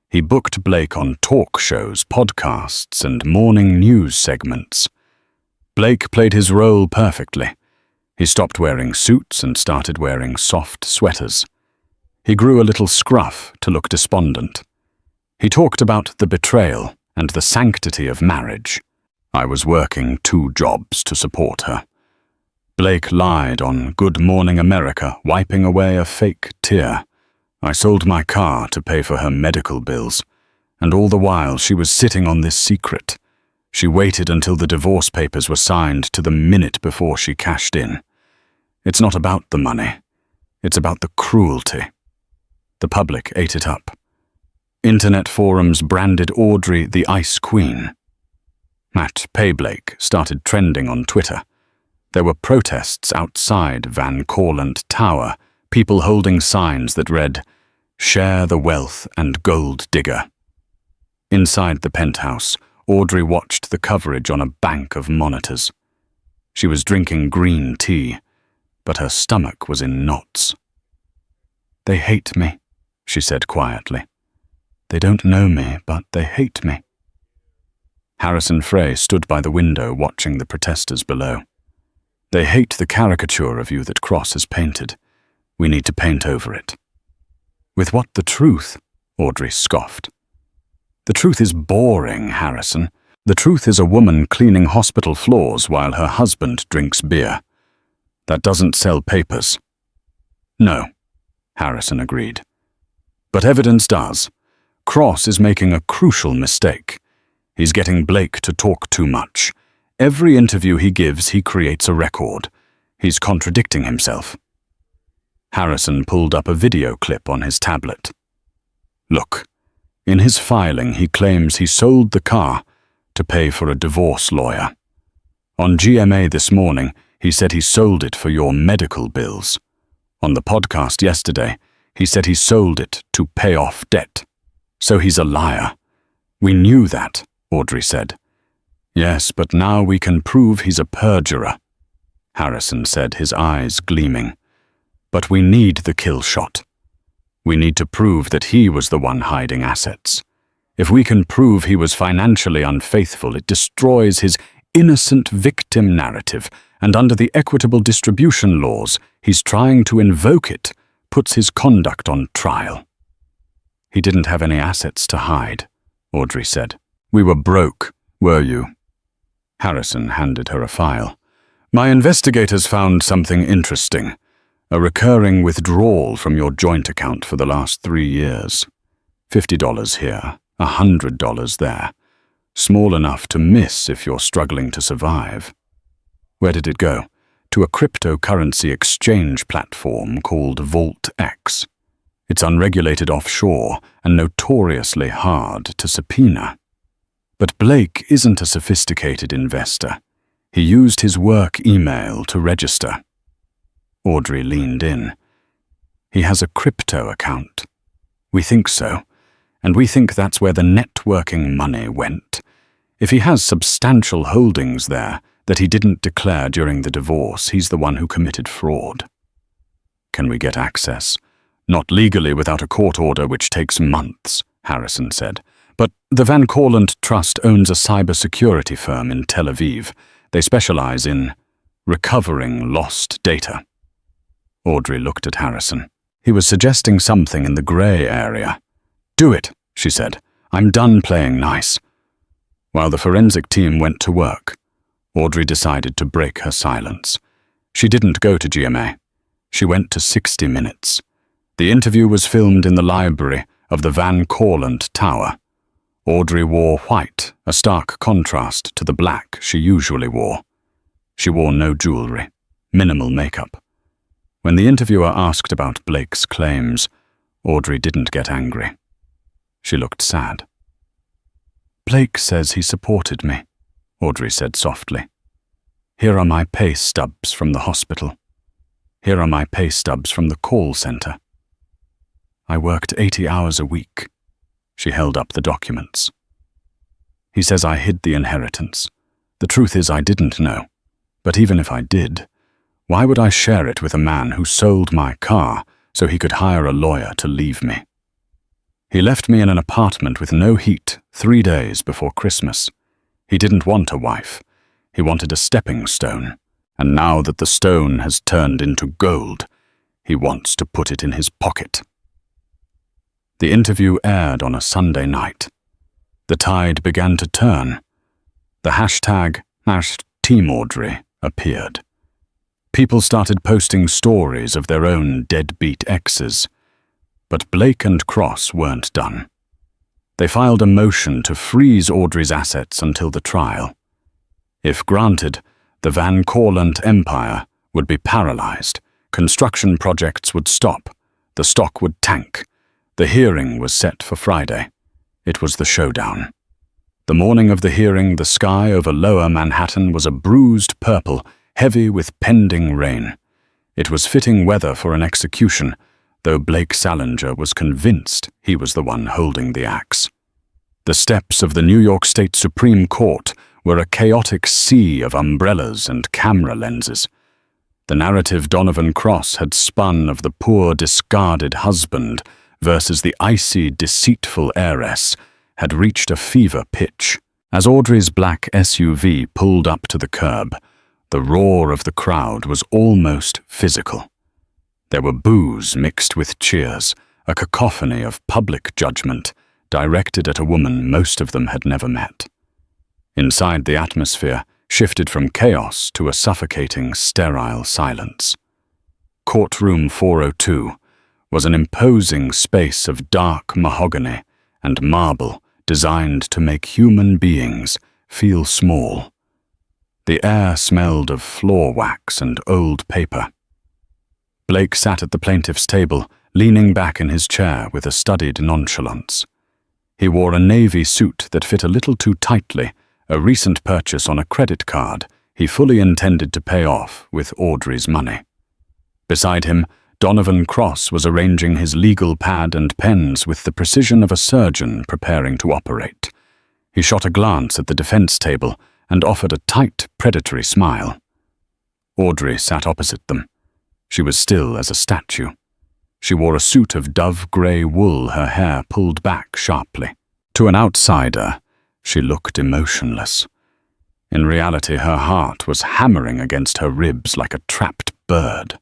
He booked Blake on talk shows, podcasts, and morning news segments. Blake played his role perfectly. He stopped wearing suits and started wearing soft sweaters. He grew a little scruff to look despondent. He talked about the betrayal and the sanctity of marriage. I was working 2 jobs to support her. Blake lied on Good Morning America, wiping away a fake tear. I sold my car to pay for her medical bills, and all the while she was sitting on this secret. She waited until the divorce papers were signed to the minute before she cashed in. It's not about the money. It's about the cruelty. The public ate it up. Internet forums branded Audrey the Ice Queen. Matt Payblake started trending on Twitter. There were protests outside Van Cortlandt Tower, people holding signs that read, "Share the wealth and gold digger." Inside the penthouse, Audrey watched the coverage on a bank of monitors. She was drinking green tea, but her stomach was in knots. "They hate me," she said quietly. "They don't know me, but they hate me." Harrison Frey stood by the window watching the protesters below. "They hate the caricature of you that Cross has painted. We need to paint over it." "With what the truth?" Audrey scoffed. "The truth is boring, Harrison. The truth is a woman cleaning hospital floors while her husband drinks beer. That doesn't sell papers." "No," Harrison agreed. "But evidence does. Cross is making a crucial mistake. He's getting Blake to talk too much. Every interview he gives, he creates a record. He's contradicting himself." Harrison pulled up a video clip on his tablet. "Look, in his filing he claims he sold the car to pay for a divorce lawyer. On GMA this morning, he said he sold it for your medical bills. On the podcast yesterday, he said he sold it to pay off debt. So he's a liar." "We knew that," Audrey said. "Yes, but now we can prove he's a perjurer," Harrison said, his eyes gleaming. "But we need the kill shot. We need to prove that he was the one hiding assets. If we can prove he was financially unfaithful, it destroys his innocent victim narrative, and under the equitable distribution laws, he's trying to invoke it, puts his conduct on trial." "He didn't have any assets to hide," Audrey said. "We were broke, were you?" Harrison handed her a file. "My investigators found something interesting. A recurring withdrawal from your joint account for the last 3 years. $50 here, $100 there. Small enough to miss if you're struggling to survive." "Where did it go?" "To a cryptocurrency exchange platform called VaultX. It's unregulated offshore and notoriously hard to subpoena. But Blake isn't a sophisticated investor. He used his work email to register." Audrey leaned in. "He has a crypto account." "We think so, and we think that's where the networking money went. If he has substantial holdings there that he didn't declare during the divorce, he's the one who committed fraud." "Can we get access?" "Not legally without a court order, which takes months," Harrison said. "But the Van Cortlandt Trust owns a cybersecurity firm in Tel Aviv. They specialize in recovering lost data." Audrey looked at Harrison. He was suggesting something in the grey area. "Do it," she said. "I'm done playing nice." While the forensic team went to work, Audrey decided to break her silence. She didn't go to GMA. She went to 60 Minutes. The interview was filmed in the library of the Van Cortlandt Tower. Audrey wore white, a stark contrast to the black she usually wore. She wore no jewelry, minimal makeup. When the interviewer asked about Blake's claims, Audrey didn't get angry. She looked sad. "Blake says he supported me," Audrey said softly. "Here are my pay stubs from the hospital. Here are my pay stubs from the call center. I worked 80 hours a week." She held up the documents. He says I hid the inheritance. The truth is I didn't know. But even if I did, why would I share it with a man who sold my car so he could hire a lawyer to leave me? He left me in an apartment with no heat 3 days before Christmas. He didn't want a wife. He wanted a stepping stone. And now that the stone has turned into gold, he wants to put it in his pocket. The interview aired on a Sunday night. The tide began to turn. The hashtag #TeamAudrey appeared. People started posting stories of their own deadbeat exes. But Blake and Cross weren't done. They filed a motion to freeze Audrey's assets until the trial. If granted, the Van Cortlandt empire would be paralyzed, construction projects would stop, the stock would tank. The hearing was set for Friday. It was the showdown. The morning of the hearing, the sky over lower Manhattan was a bruised purple, heavy with pending rain. It was fitting weather for an execution, though Blake Salinger was convinced he was the one holding the axe. The steps of the New York State Supreme Court were a chaotic sea of umbrellas and camera lenses. The narrative Donovan Cross had spun of the poor, discarded husband versus the icy, deceitful heiress had reached a fever pitch. As Audrey's black SUV pulled up to the curb, the roar of the crowd was almost physical. There were boos mixed with cheers, a cacophony of public judgment directed at a woman most of them had never met. Inside, the atmosphere shifted from chaos to a suffocating, sterile silence. Courtroom 402 was an imposing space of dark mahogany and marble designed to make human beings feel small. The air smelled of floor wax and old paper. Blake sat at the plaintiff's table, leaning back in his chair with a studied nonchalance. He wore a navy suit that fit a little too tightly, a recent purchase on a credit card he fully intended to pay off with Audrey's money. Beside him, Donovan Cross was arranging his legal pad and pens with the precision of a surgeon preparing to operate. He shot a glance at the defense table and offered a tight, predatory smile. Audrey sat opposite them. She was still as a statue. She wore a suit of dove-grey wool, her hair pulled back sharply. To an outsider, she looked emotionless. In reality, her heart was hammering against her ribs like a trapped bird.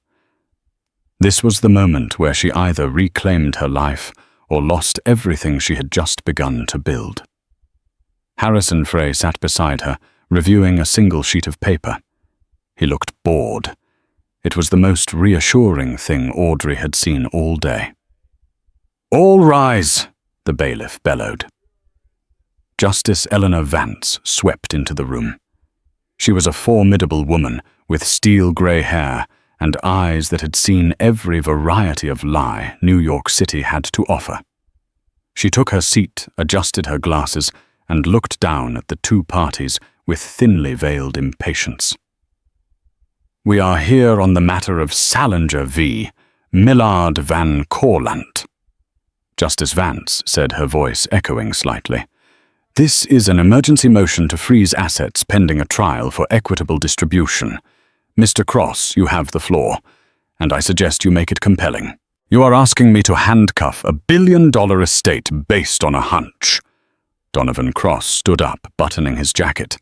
This was the moment where she either reclaimed her life or lost everything she had just begun to build. Harrison Frey sat beside her, reviewing a single sheet of paper. He looked bored. It was the most reassuring thing Audrey had seen all day. "All rise," the bailiff bellowed. Justice Eleanor Vance swept into the room. She was a formidable woman with steel-grey hair and eyes that had seen every variety of lie New York City had to offer. She took her seat, adjusted her glasses, and looked down at the two parties with thinly veiled impatience. "We are here on the matter of Salinger v. Millard Van Cortlandt," Justice Vance said, her voice echoing slightly. "This is an emergency motion to freeze assets pending a trial for equitable distribution. Mr. Cross, you have the floor, and I suggest you make it compelling. You are asking me to handcuff a billion-dollar estate based on a hunch." Donovan Cross stood up, buttoning his jacket.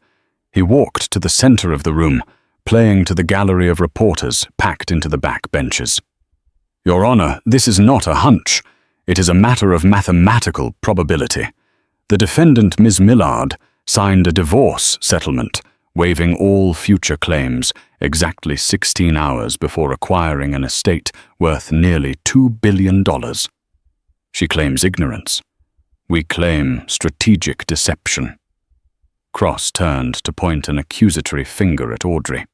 He walked to the center of the room, playing to the gallery of reporters packed into the back benches. "Your Honor, this is not a hunch. It is a matter of mathematical probability. The defendant, Ms. Millard, signed a divorce settlement, waiving all future claims exactly 16 hours before acquiring an estate worth nearly $2 billion. She claims ignorance. We claim strategic deception." Cross turned to point an accusatory finger at Audrey.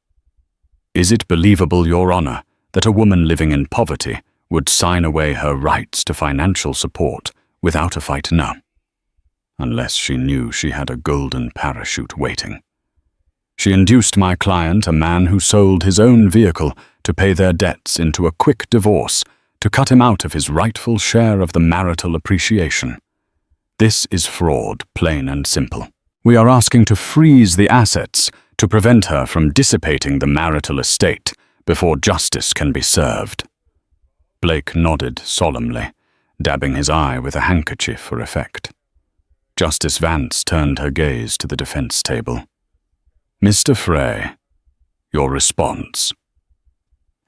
"Is it believable, Your Honor, that a woman living in poverty would sign away her rights to financial support without a fight? No. Unless she knew she had a golden parachute waiting. She induced my client, a man who sold his own vehicle, to pay their debts into a quick divorce to cut him out of his rightful share of the marital appreciation. This is fraud, plain and simple." We are asking to freeze the assets to prevent her from dissipating the marital estate before justice can be served. Blake nodded solemnly, dabbing his eye with a handkerchief for effect. Justice Vance turned her gaze to the defense table. Mr. Frey, your response.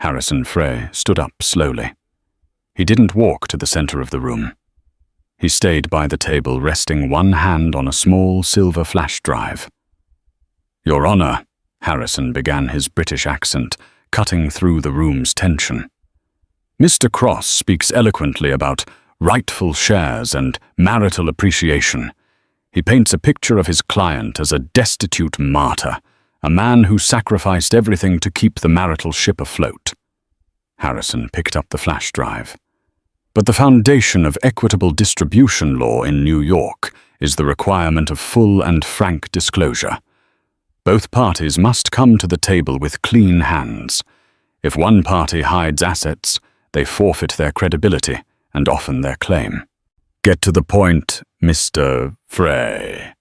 Harrison Frey stood up slowly. He didn't walk to the center of the room. He stayed by the table, resting one hand on a small silver flash drive. Your Honor, Harrison began, his British accent cutting through the room's tension. Mr. Cross speaks eloquently about rightful shares and marital appreciation. He paints a picture of his client as a destitute martyr, a man who sacrificed everything to keep the marital ship afloat. Harrison picked up the flash drive. But the foundation of equitable distribution law in New York is the requirement of full and frank disclosure. Both parties must come to the table with clean hands. If one party hides assets, they forfeit their credibility and often their claim. Get to the point, Mr. Frey,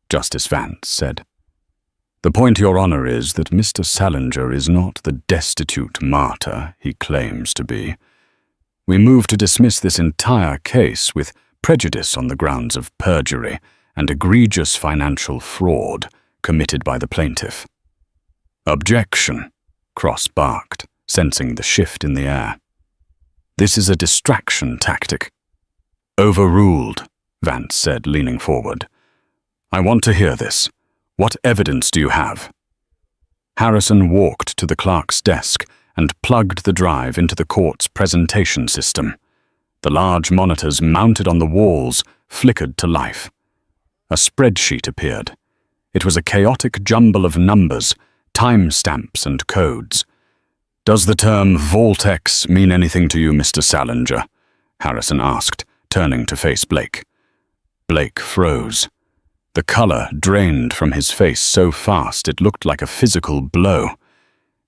Justice Vance said. The point, Your Honor, is that Mr. Salinger is not the destitute martyr he claims to be. We move to dismiss this entire case with prejudice on the grounds of perjury and egregious financial fraud committed by the plaintiff. Objection, Cross barked, sensing the shift in the air. This is a distraction tactic. Overruled, Vance said, leaning forward. I want to hear this. What evidence do you have? Harrison walked to the clerk's desk and plugged the drive into the court's presentation system. The large monitors mounted on the walls flickered to life. A spreadsheet appeared. It was a chaotic jumble of numbers, timestamps and codes. Does the term Vault-X mean anything to you, Mr. Salinger? Harrison asked, turning to face Blake. Blake froze. The color drained from his face so fast it looked like a physical blow.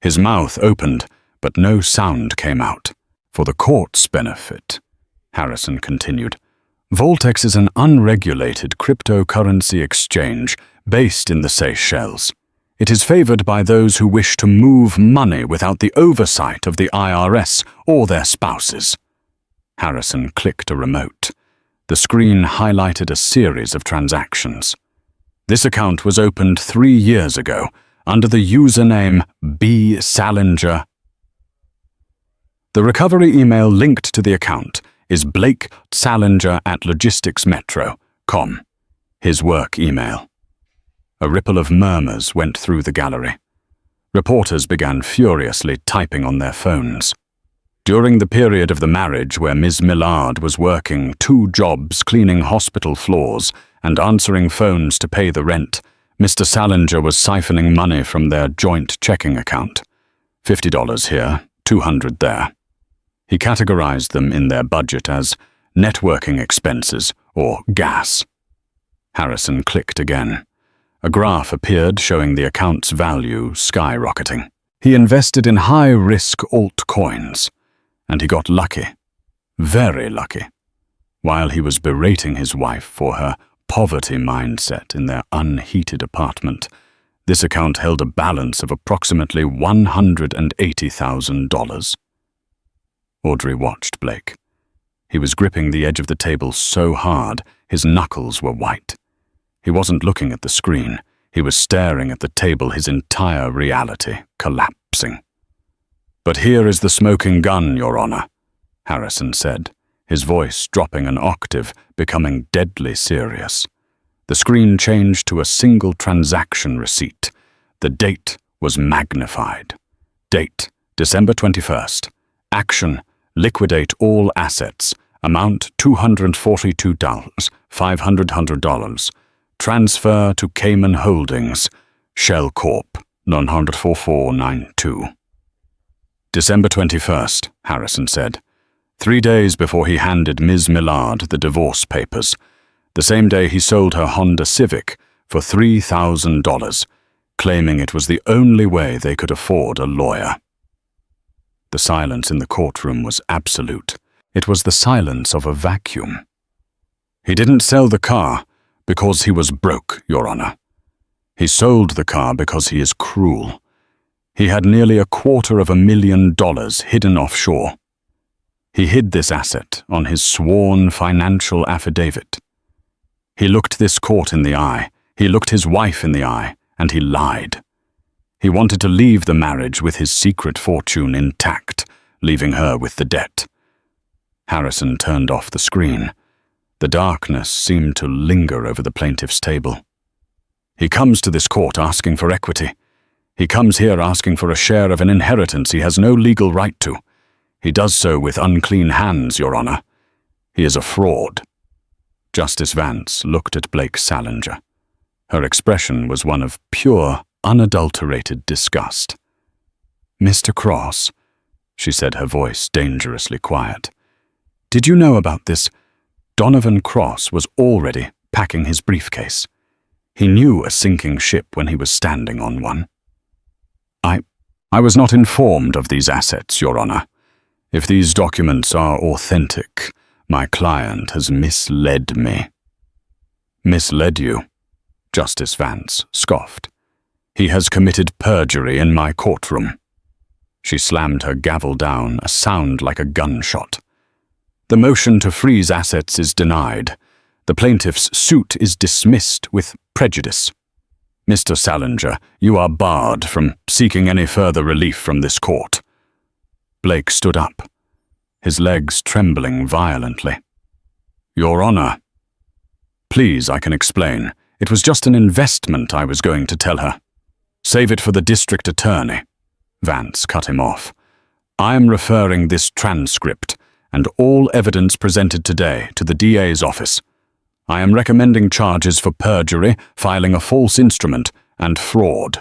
His mouth opened, but no sound came out. For the court's benefit, Harrison continued, Vault-X is an unregulated cryptocurrency exchange based in the Seychelles. It is favored by those who wish to move money without the oversight of the IRS or their spouses. Harrison clicked a remote. The screen highlighted a series of transactions. This account was opened 3 years ago under the username B. Salinger. The recovery email linked to the account is blake.salinger@logisticsmetro.com, his work email. A ripple of murmurs went through the gallery. Reporters began furiously typing on their phones. During the period of the marriage where Ms. Millard was working 2 jobs cleaning hospital floors and answering phones to pay the rent, Mr. Salinger was siphoning money from their joint checking account. $50 here, $200 there. He categorized them in their budget as networking expenses or gas. Harrison clicked again. A graph appeared showing the account's value skyrocketing. He invested in high-risk altcoins, and he got lucky, very lucky, while he was berating his wife for her poverty mindset in their unheated apartment. This account held a balance of approximately $180,000. Audrey watched Blake. He was gripping the edge of the table so hard, his knuckles were white. He wasn't looking at the screen. He was staring at the table, his entire reality collapsing. But here is the smoking gun, Your Honor, Harrison said, his voice dropping an octave, becoming deadly serious. The screen changed to a single transaction receipt. The date was magnified. Date, December 21st. Action, liquidate all assets. Amount $242,500. Transfer to Cayman Holdings, Shell Corp, 94492. December 21st, Harrison said. 3 days before he handed Ms. Millard the divorce papers. The same day he sold her Honda Civic for $3,000, claiming it was the only way they could afford a lawyer. The silence in the courtroom was absolute. It was the silence of a vacuum. He didn't sell the car, Because he was broke, Your Honor. He sold the car because he is cruel. He had nearly $250,000 hidden offshore. He hid this asset on his sworn financial affidavit. He looked this court in the eye, he looked his wife in the eye, and he lied. He wanted to leave the marriage with his secret fortune intact, leaving her with the debt. Harrison turned off the screen. The darkness seemed to linger over the plaintiff's table. He comes to this court asking for equity. He comes here asking for a share of an inheritance he has no legal right to. He does so with unclean hands, Your Honor. He is a fraud. Justice Vance looked at Blake Salinger. Her expression was one of pure, unadulterated disgust. "Mr. Cross," she said, her voice dangerously quiet, "did you know about this? Donovan Cross was already packing his briefcase. He knew a sinking ship when he was standing on one." I was not informed of these assets, Your Honor. If these documents are authentic, my client has misled me." "Misled you?" Justice Vance scoffed. "He has committed perjury in my courtroom." She slammed her gavel down, a sound like a gunshot. "The motion to freeze assets is denied. The plaintiff's suit is dismissed with prejudice. Mr. Salinger, you are barred from seeking any further relief from this court." Blake stood up, his legs trembling violently. "Your Honor." "Please, I can explain. It was just an investment I was going to tell her." "Save it for the district attorney." Vance cut him off. "I am referring this transcript and all evidence presented today to the DA's office. I am recommending charges for perjury, filing a false instrument, and fraud.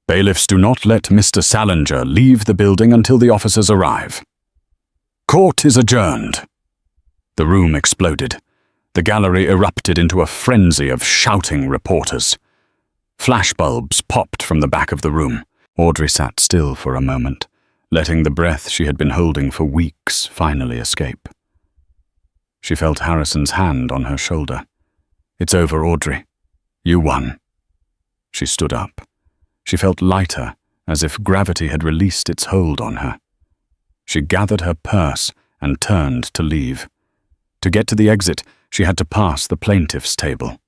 Bailiffs do not let Mr. Salinger leave the building until the officers arrive." "Court is adjourned." The room exploded. The gallery erupted into a frenzy of shouting reporters. Flashbulbs popped from the back of the room. Audrey sat still for a moment, letting the breath she had been holding for weeks finally escape. She felt Harrison's hand on her shoulder. "It's over, Audrey. You won." She stood up. She felt lighter, as if gravity had released its hold on her. She gathered her purse and turned to leave. To get to the exit, she had to pass the plaintiff's table.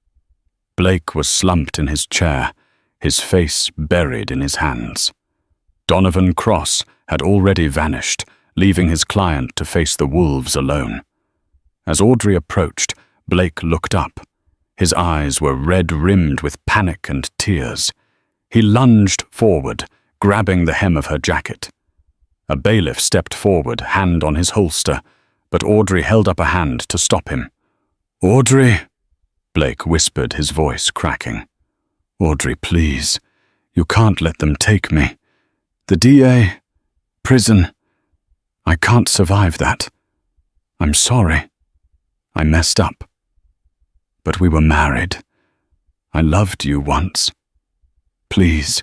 Blake was slumped in his chair, his face buried in his hands. Donovan Cross had already vanished, leaving his client to face the wolves alone. As Audrey approached, Blake looked up. His eyes were red-rimmed with panic and tears. He lunged forward, grabbing the hem of her jacket. A bailiff stepped forward, hand on his holster, but Audrey held up a hand to stop him. "Audrey," Blake whispered, his voice cracking. "Audrey, please. You can't let them take me. The DA, prison. I can't survive that. I'm sorry. I messed up. But we were married. I loved you once. Please.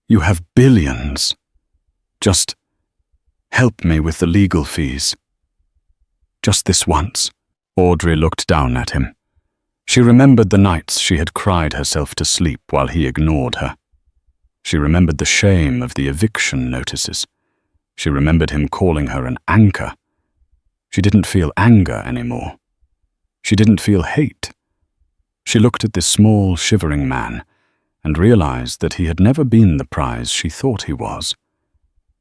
You have billions. Just help me with the legal fees. Just this once." Audrey looked down at him. She remembered the nights she had cried herself to sleep while he ignored her. She remembered the shame of the eviction notices. She remembered him calling her an anchor. She didn't feel anger anymore. She didn't feel hate. She looked at this small, shivering man and realized that he had never been the prize she thought he was.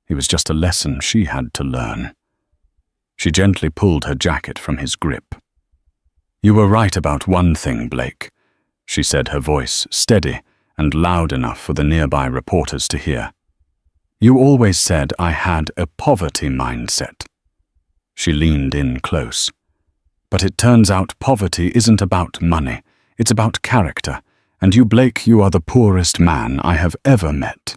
He was just a lesson she had to learn. She gently pulled her jacket from his grip. "You were right about one thing, Blake," she said, her voice steady and loud enough for the nearby reporters to hear. "You always said I had a poverty mindset." She leaned in close. "But it turns out poverty isn't about money. It's about character. And you, Blake, you are the poorest man I have ever met."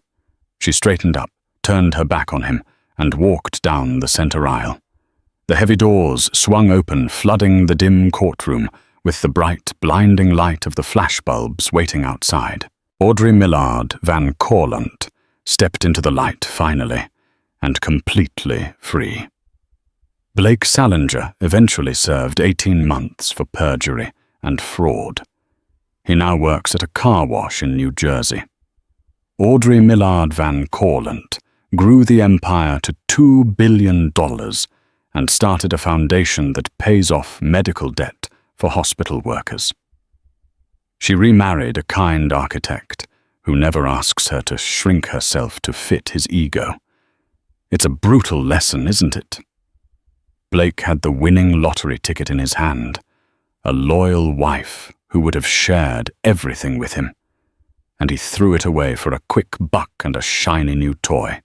She straightened up, turned her back on him, and walked down the center aisle. The heavy doors swung open, flooding the dim courtroom with the bright, blinding light of the flashbulbs waiting outside. Audrey Millard Van Corleant stepped into the light finally, and completely free. Blake Salinger eventually served 18 months for perjury and fraud. He now works at a car wash in New Jersey. Audrey Millard Van Corleant grew the empire to $2 billion and started a foundation that pays off medical debt for hospital workers. She remarried a kind architect who never asks her to shrink herself to fit his ego. It's a brutal lesson, isn't it? Blake had the winning lottery ticket in his hand, a loyal wife who would have shared everything with him, and he threw it away for a quick buck and a shiny new toy.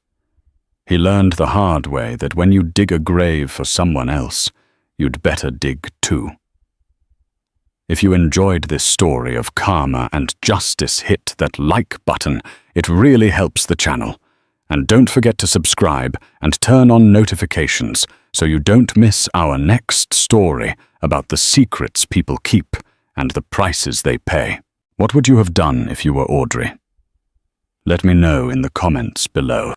He learned the hard way that when you dig a grave for someone else, you'd better dig too. If you enjoyed this story of karma and justice, hit that like button. It really helps the channel. And don't forget to subscribe and turn on notifications so you don't miss our next story about the secrets people keep and the prices they pay. What would you have done if you were Audrey? Let me know in the comments below.